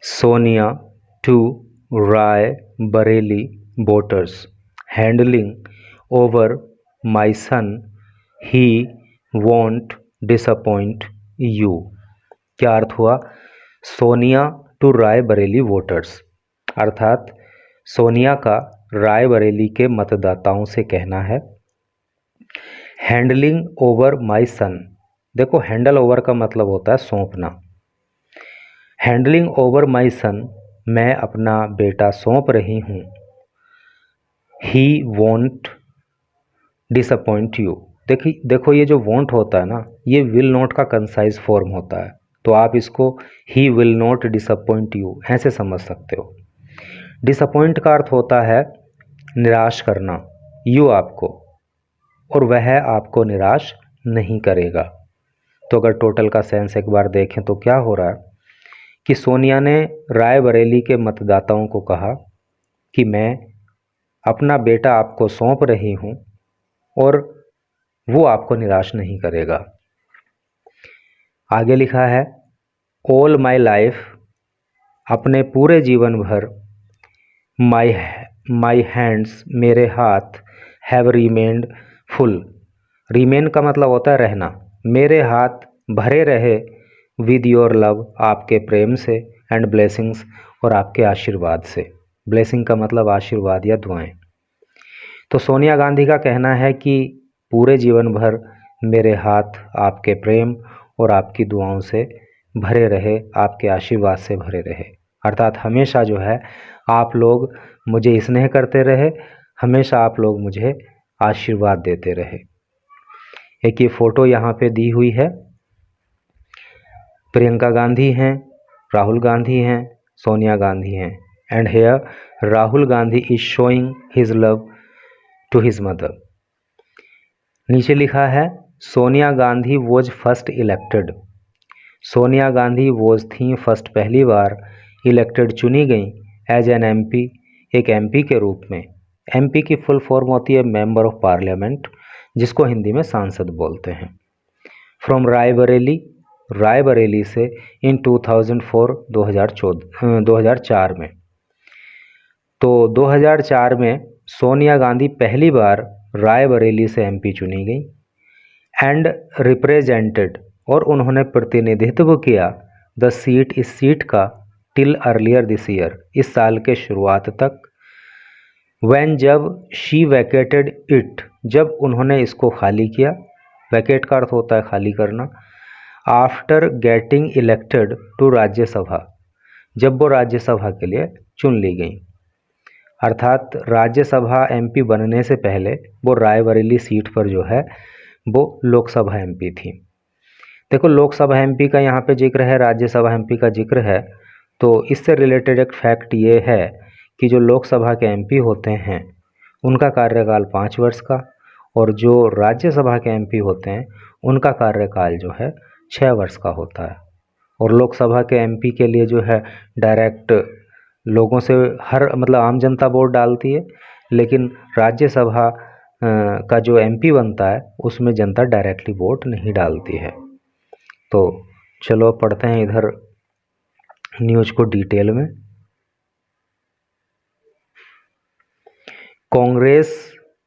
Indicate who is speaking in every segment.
Speaker 1: Sonia to Rae Bareli voters handling over my son, he won't disappoint you। क्या अर्थ हुआ? Sonia to Rae Bareli voters, अर्थात सोनिया का राय बरेली के मतदाताओं से कहना है। हैंडलिंग ओवर माय सन, देखो हैंडल ओवर का मतलब होता है सौंपना। हैंडलिंग ओवर माय सन, मैं अपना बेटा सौंप रही हूँ। ही वोंट डिसअपॉइंट यू, देखो ये जो वोंट होता है ना, ये विल नॉट का कंसाइज फॉर्म होता है, तो आप इसको he will not disappoint you ऐसे समझ सकते हो। डिसअपॉइंट का अर्थ होता है निराश करना, यू आपको, और वह आपको निराश नहीं करेगा। तो अगर टोटल का सेंस एक बार देखें तो क्या हो रहा है कि सोनिया ने राय बरेली के मतदाताओं को कहा कि मैं अपना बेटा आपको सौंप रही हूँ और वो आपको निराश नहीं करेगा। आगे लिखा है ऑल माई लाइफ, अपने पूरे जीवन भर, माई हैंड्स, मेरे हाथ, हैव रिमेन्ड फुल। रिमेन का मतलब होता है रहना, मेरे हाथ भरे रहे विद योर लव, आपके प्रेम से, एंड ब्लेसिंग्स, और आपके आशीर्वाद से। ब्लेसिंग का मतलब आशीर्वाद या दुआएं। तो सोनिया गांधी का कहना है कि पूरे जीवन भर मेरे हाथ आपके प्रेम और आपकी दुआओं से भरे रहे, आपके आशीर्वाद से भरे रहे, अर्थात हमेशा जो है आप लोग मुझे स्नेह करते रहे, हमेशा आप लोग मुझे आशीर्वाद देते रहे। एक ये फ़ोटो यहाँ पे दी हुई है, प्रियंका गांधी हैं, राहुल गांधी हैं, सोनिया गांधी हैं, and here Rahul Gandhi is showing his love to his mother. नीचे लिखा है Sonia Gandhi was first elected. Sonia Gandhi was the first, पहली बार, इलेक्टेड चुनी गई, एज एन एमपी, एक एमपी के रूप में। एमपी की फुल फॉर्म होती है मेंबर ऑफ पार्लियामेंट, जिसको हिंदी में सांसद बोलते हैं। फ्रॉम रायबरेली, रायबरेली से, इन 2004, 2004 में। तो 2004 में सोनिया गांधी पहली बार रायबरेली से एमपी चुनी गई, एंड रिप्रेजेंटेड, और उन्होंने प्रतिनिधित्व किया, द सीट, इस सीट का, टिल अर्लियर दिस ईयर, इस साल के शुरुआत तक, व्हेन, जब, शी वैकेटेड इट, जब उन्होंने इसको खाली किया, वैकेट का अर्थ होता है खाली करना, after getting elected to Rajya Sabha, जब वो राज्यसभा के लिए चुन ली गई, अर्थात राज्यसभा एमपी बनने से पहले वो रायबरेली सीट पर जो है वो लोकसभा एमपी थी। देखो लोकसभा एमपी का यहाँ पे जिक्र है, राज्यसभा एमपी का जिक्र है, तो इससे रिलेटेड एक फैक्ट ये है कि जो लोकसभा के एमपी होते हैं उनका कार्यकाल 5 वर्ष का, और जो राज्यसभा के एमपी होते हैं उनका कार्यकाल जो है 6 वर्ष का होता है। और लोकसभा के एमपी के लिए जो है डायरेक्ट लोगों से मतलब आम जनता वोट डालती है, लेकिन राज्यसभा का जो एमपी बनता है उसमें जनता डायरेक्टली वोट नहीं डालती है। तो चलो पढ़ते हैं इधर न्यूज़ को डिटेल में। Congress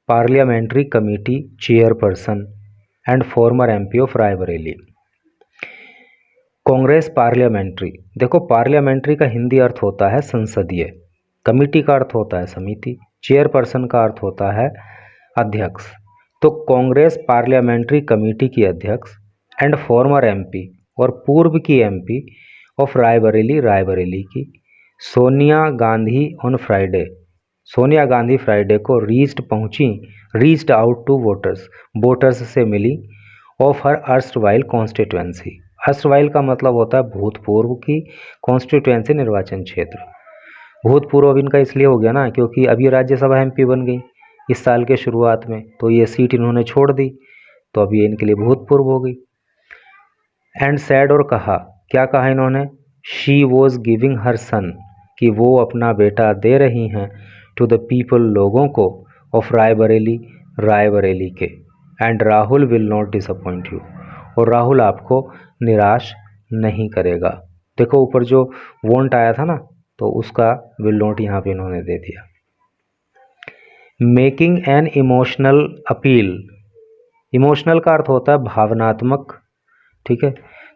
Speaker 1: parliamentary committee chairperson and farmer MP of Raebareli. Congress parliamentary, देखो पार्लियामेंट्री का हिंदी अर्थ होता है संसदीय, कमेटी का अर्थ होता है समिति, चेयरपर्सन का अर्थ होता है अध्यक्ष। तो कांग्रेस पार्लियामेंट्री कमेटी की अध्यक्ष एंड फॉर्मर एमपी, और पूर्व की एमपी ऑफ रायबरेली, रायबरेली की, Sonia Gandhi on Friday, Sonia Gandhi Friday को reached out to voters, voters से मिली, of her erstwhile constituency. Erstwhile का मतलब होता है भूतपूर्व की, कॉन्स्टिट्यूएंसी निर्वाचन क्षेत्र। भूतपूर्व अब इनका इसलिए हो गया ना क्योंकि अभी राज्यसभा एमपी बन गई इस साल के शुरुआत में, तो ये सीट इन्होंने छोड़ दी, तो अब ये इनके लिए भूतपूर्व हो गई। एंड सैड, और कहा, क्या कहा इन्होंने, शी वॉज गिविंग हर सन, कि वो अपना बेटा दे रही हैं, टू द पीपल, लोगों को, ऑफ रायबरेली, रायबरेली के, and Rahul will not disappoint you, और राहुल आपको निराश नहीं करेगा। देखो ऊपर जो वोंट आया था ना, तो उसका विल नॉट यहाँ पे इन्होंने दे दिया। Making an emotional appeal, emotional का अर्थ होता है भावनात्मक, ठीक है।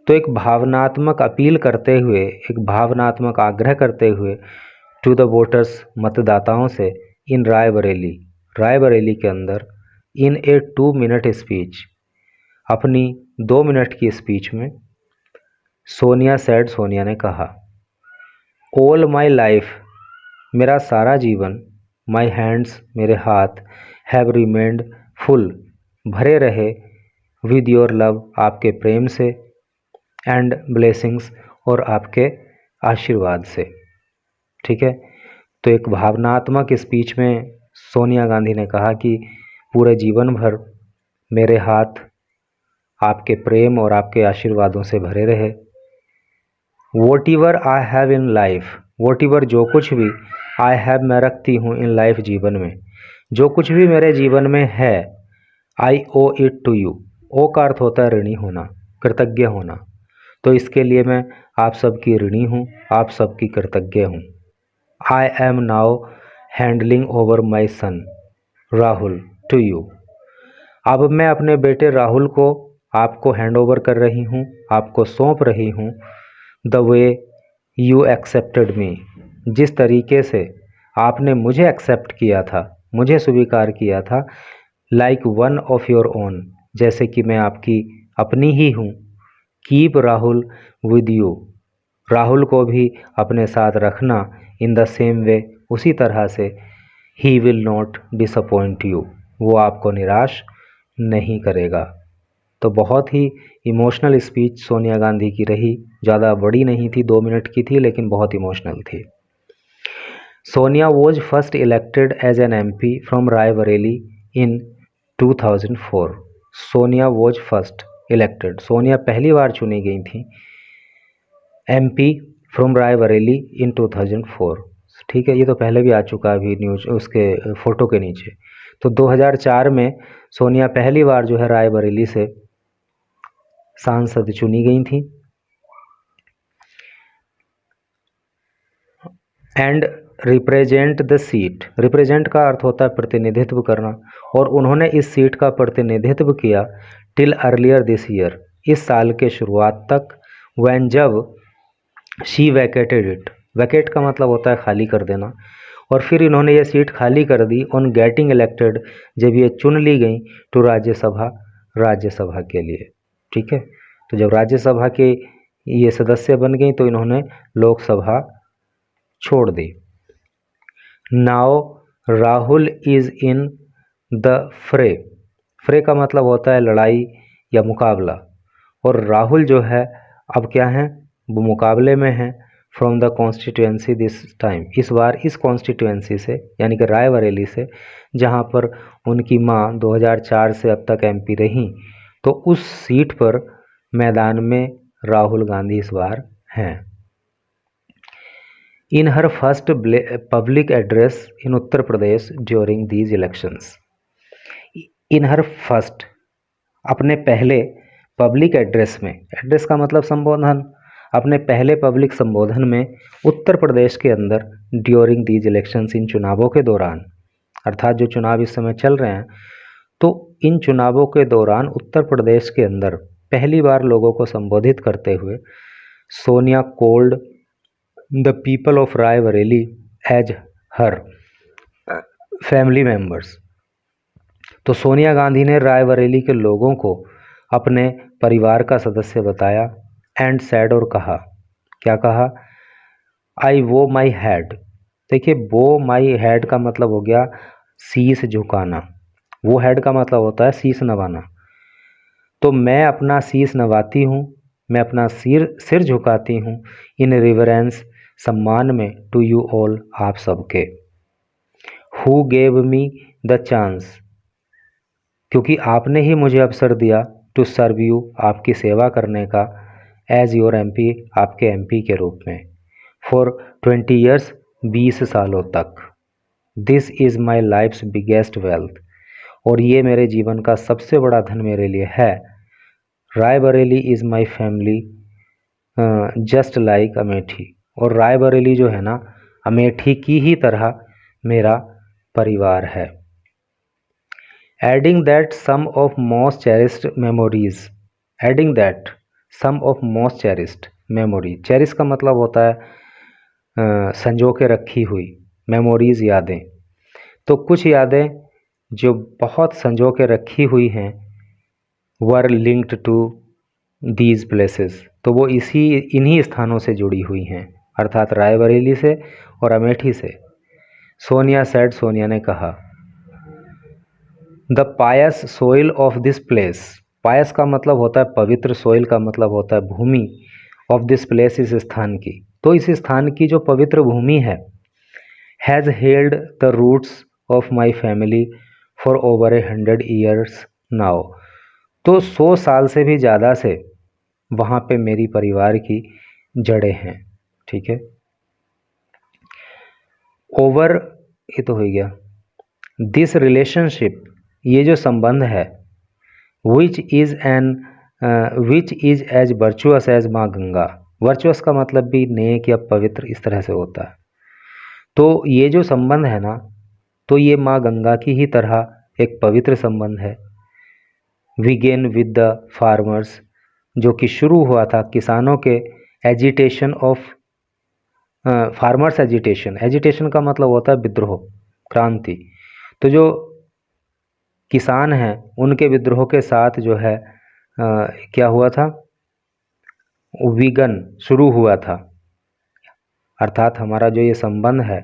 Speaker 1: तो एक भावनात्मक अपील करते हुए, एक भावनात्मक आग्रह करते हुए टू द वोटर्स, मतदाताओं से, इन रायबरेली, रायबरेली के अंदर, इन ए 2 मिनट स्पीच, अपनी 2 मिनट की स्पीच में, सोनिया सेड, सोनिया ने कहा, ऑल माई लाइफ, मेरा सारा जीवन, माई हैंड्स, मेरे हाथ, हैव रिमेंड फुल, भरे रहे, विद योर लव, आपके प्रेम से, एंड ब्लेसिंग्स, और आपके आशीर्वाद से, ठीक है। तो एक भावनात्मक स्पीच में सोनिया गांधी ने कहा कि पूरे जीवन भर मेरे हाथ आपके प्रेम और आपके आशीर्वादों से भरे रहे। What ever I have in life, what ever जो कुछ भी, आई हैव मैं रखती हूँ, इन लाइफ जीवन में, जो कुछ भी मेरे जीवन में है, आई ओ इट टू यू, ओ का अर्थ होता है ऋणी होना, कृतज्ञ होना। तो इसके लिए मैं आप सबकी ऋणी हूँ, आप सबकी कृतज्ञ हूँ। I am now handling over my son Rahul to you, अब मैं अपने बेटे राहुल को आपको हैंड ओवर कर रही हूँ, आपको सौंप रही हूँ। द वे यू एक्सेप्टेड मी, जिस तरीके से आपने मुझे एक्सेप्ट किया था, मुझे स्वीकार किया था, like one of your own, जैसे कि मैं आपकी अपनी ही हूँ। Keep Rahul with you, Rahul को भी अपने साथ रखना, इन द सेम वे, उसी तरह से, he will not disappoint you, वो आपको निराश नहीं करेगा। तो बहुत ही इमोशनल स्पीच सोनिया गांधी की रही, ज़्यादा बड़ी नहीं थी, 2 मिनट की थी, लेकिन बहुत इमोशनल थी। Sonia was first elected as an MP from Raebareli in 2004, Sonia was first elected, Sonia पहली बार चुनी गई थी एमपी फ्रॉम रायबरेली इन 2004, ठीक है। ये तो पहले भी आ चुका है अभी न्यूज उसके फ़ोटो के नीचे। तो 2004 में सोनिया पहली बार जो है रायबरेली से सांसद चुनी गई थी। And represent the seat, represent का अर्थ होता है प्रतिनिधित्व करना, और उन्होंने इस सीट का प्रतिनिधित्व किया टिल अर्लियर दिस ईयर, इस साल के शुरुआत तक, व्हेन जब शी वैकेटेड इट, वैकेट का मतलब होता है खाली कर देना, और फिर इन्होंने ये सीट खाली कर दी ऑन गेटिंग इलेक्टेड, जब ये चुन ली गई टू राज्यसभा, राज्यसभा के लिए, ठीक है। तो जब राज्यसभा के ये सदस्य बन गई तो इन्होंने लोकसभा छोड़ दी। Now Rahul is in the fray, fray का मतलब होता है लड़ाई या मुकाबला, और राहुल जो है अब क्या है, वो मुकाबले में है। From the constituency this time, इस बार इस कॉन्स्टिट्यूएंसी से, यानी कि रायबरेली से, जहाँ पर उनकी माँ 2004 से अब तक एमपी रहीं, तो उस सीट पर मैदान में राहुल गांधी इस बार हैं। In her first public address in Uttar Pradesh during these elections, in her first, अपने पहले पब्लिक एड्रेस में, एड्रेस का मतलब संबोधन, अपने पहले पब्लिक संबोधन में उत्तर प्रदेश के अंदर ड्यूरिंग दीज इलेक्शंस, इन चुनावों के दौरान, अर्थात जो चुनाव इस समय चल रहे हैं, तो इन चुनावों के दौरान उत्तर प्रदेश के अंदर पहली बार लोगों को संबोधित करते हुए Sonia called the people of Raebareli as her family members, तो सोनिया गांधी ने रायबरेली के लोगों को अपने परिवार का सदस्य बताया। एंड सैड, और कहा, क्या कहा, आई वो माई हेड, देखिए वो माई हेड का मतलब हो गया शीश झुकाना, वो हेड का मतलब होता है शीश नवाना, तो मैं अपना शीश नवाती हूँ, मैं अपना सिर झुकाती हूँ, इन रिवरेंस, सम्मान में, टू यू ऑल, आप सबके, who gave me the chance, क्योंकि आपने ही मुझे अवसर दिया, टू सर्व यू, आपकी सेवा करने का, एज योर एमपी, आपके एमपी के रूप में, फॉर 20 ईयर्स, 20 सालों तक, this is my life's biggest wealth, और ये मेरे जीवन का सबसे बड़ा धन मेरे लिए है। Raebareli is my family just like Amethi, और रायबरेली जो है ना अमेठी की ही तरह मेरा परिवार है। Adding that some of most cherished memories, adding that some of most cherished memory, cherish का मतलब होता है संजो के रखी हुई, मेमोरीज यादें, तो कुछ यादें जो बहुत संजो के रखी हुई हैं वर लिंक्ड टू दीज प्लेसेस, तो वो इन्हीं स्थानों से जुड़ी हुई हैं, अर्थात रायबरेली से और अमेठी से। सोनिया सेड, सोनिया ने कहा, the pious soil of this place, pious का मतलब होता है पवित्र, सोइल का मतलब होता है भूमि, ऑफ दिस प्लेस इस स्थान की, तो इस स्थान की जो पवित्र भूमि है, has held the roots of my family for over 100 years now, तो 100 साल से भी ज़्यादा से वहाँ पे मेरी परिवार की जड़ें हैं। ठीक है, ओवर ये तो हो गया, दिस रिलेशनशिप, ये जो संबंध है, which is as virtuous as Maa Ganga, virtuous का मतलब भी नेक या पवित्र इस तरह से होता है, तो ये जो संबंध है ना, तो ये माँ गंगा की ही तरह एक पवित्र संबंध है। विगेन विद द फार्मर्स, जो कि शुरू हुआ था किसानों के agitation of farmers agitation, agitation का मतलब होता है विद्रोह, क्रांति, तो जो किसान हैं उनके विद्रोह के साथ जो है क्या हुआ था, विगन शुरू हुआ था, अर्थात हमारा जो ये संबंध है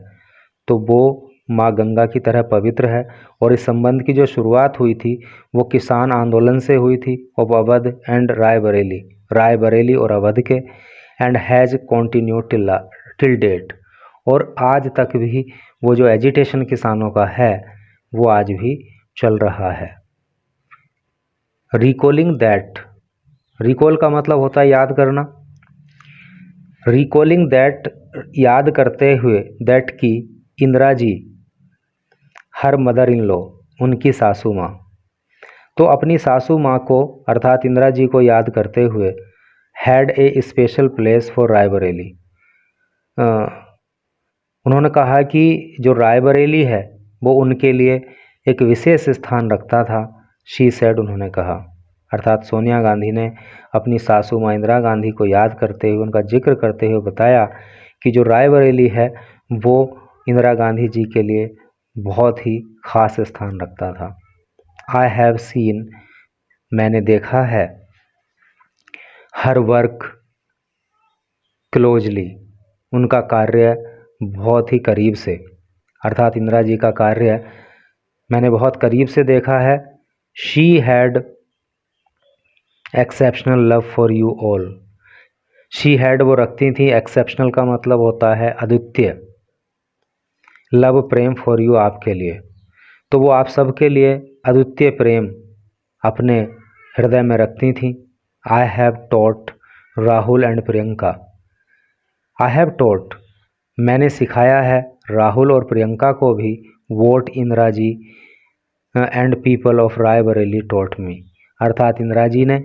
Speaker 1: तो वो माँ गंगा की तरह पवित्र है, और इस संबंध की जो शुरुआत हुई थी वो किसान आंदोलन से हुई थी ऑफ अवध एंड रायबरेली, रायबरेली और अवध के, and has continued till date, और आज तक भी वो जो एजिटेशन किसानों का है वो आज भी चल रहा है। रिकॉलिंग दैट, रिकॉल का मतलब होता है याद करना, रिकॉलिंग दैट याद करते हुए, दैट की Indira ji, her mother in law उनकी सासू माँ, तो अपनी सासू माँ को अर्थात इंदिरा जी को याद करते हुए, had a special place for Raebareli, उन्होंने कहा कि जो रायबरेली है वो उनके लिए एक विशेष स्थान रखता था। शी सेड, उन्होंने कहा, अर्थात सोनिया गांधी ने अपनी सासू माँ इंदिरा गांधी को याद करते हुए, उनका जिक्र करते हुए बताया कि जो रायबरेली है वो इंदिरा गांधी जी के लिए बहुत ही खास स्थान रखता था। आई हैव सीन, मैंने देखा है, हर वर्क क्लोजली, उनका कार्य बहुत ही करीब से, अर्थात इंदिरा जी का कार्य मैंने बहुत करीब से देखा है। She had exceptional love for you all, she had वो रखती थी, एक्सेप्शनल का मतलब होता है अद्वितीय, लव प्रेम फॉर यू आपके लिए, तो वो आप सबके लिए अद्वितीय प्रेम अपने हृदय में रखती थी। I have taught Rahul and Priyanka, I have taught मैंने सिखाया है राहुल और प्रियंका को भी, what Indira ji and people of Raebareli taught me, अर्थात इंदिरा जी ने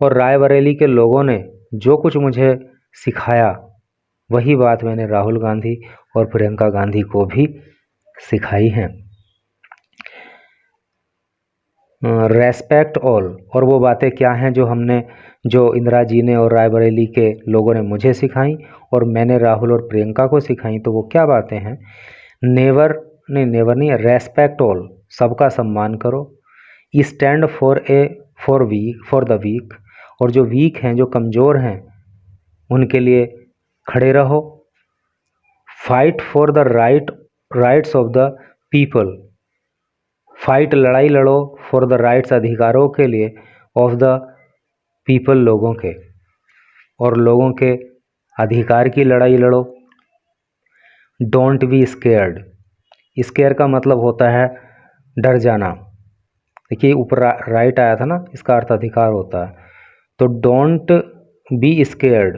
Speaker 1: और रायबरेली के लोगों ने जो कुछ मुझे सिखाया वही बात मैंने राहुल गांधी और प्रियंका गांधी को भी सिखाई है। रेस्पेक्ट ऑल, और वो बातें क्या हैं जो हमने, जो इंदिरा जी ने और रायबरेली के लोगों ने मुझे सिखाई और मैंने राहुल और प्रियंका को सिखाई, तो वो क्या बातें हैं। नेवर नहीं, रेस्पेक्ट ऑल, सबका सम्मान करो। स्टैंड फॉर द वीक, और जो वीक हैं, जो कमज़ोर हैं, उनके लिए खड़े रहो। Fight for the rights of the people, fight लड़ाई लड़ो, फॉर द राइट्स अधिकारों के लिए, ऑफ द पीपल लोगों के, और लोगों के अधिकार की लड़ाई लड़ो। डोंट बी स्केयर्ड, स्केयर का मतलब होता है डर जाना, देखिए ऊपर राइट आया था ना, इसका अर्थ अधिकार होता है, तो डोंट बी स्केयर्ड,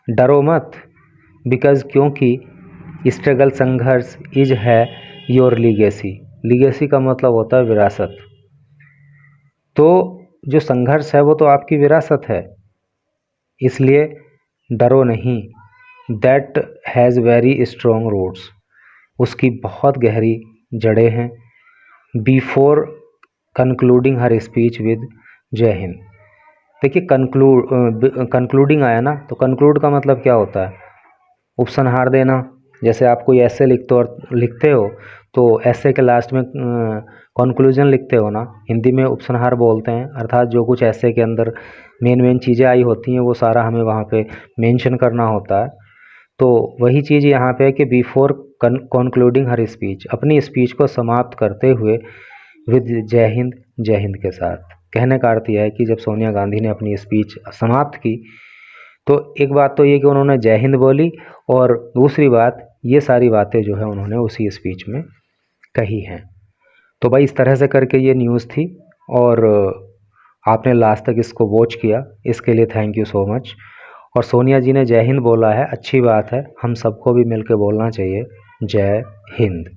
Speaker 1: डरो मत, बिकॉज क्योंकि स्ट्रगल संघर्ष इज है योर लीगेसी, लीगेसी का मतलब होता है विरासत, तो जो संघर्ष है वो तो आपकी विरासत है, इसलिए डरो नहीं, that has very strong roots, उसकी बहुत गहरी जड़ें हैं। Before concluding her speech with Jai Hind. देखिए कंक्लूडिंग आया ना, तो कंक्लूड का मतलब क्या होता है? उपसंहार देना। जैसे आप कोई ऐसे लिखते हो तो ऐसे के लास्ट में कंक्लूजन लिखते हो ना, हिंदी में उपसंहार बोलते हैं। अर्थात जो कुछ ऐसे के अंदर मेन चीज़ें आई होती हैं वो सारा हमें वहाँ पे मेंशन करना होता है। तो वही चीज़ यहाँ पे है कि बिफोर कंक्लूडिंग हर स्पीच, अपनी स्पीच को समाप्त करते हुए विद जय हिंद के साथ। कहने का अर्थ यह है कि जब सोनिया गांधी ने अपनी स्पीच समाप्त की तो एक बात तो ये कि उन्होंने जय हिंद बोली, और दूसरी बात ये सारी बातें जो है उन्होंने उसी स्पीच में कही हैं। तो भाई इस तरह से करके ये न्यूज़ थी, और आपने लास्ट तक इसको वॉच किया, इसके लिए थैंक यू सो मच। और सोनिया जी ने जय हिंद बोला है, अच्छी बात है, हम सबको भी मिलकर बोलना चाहिए जय हिंद।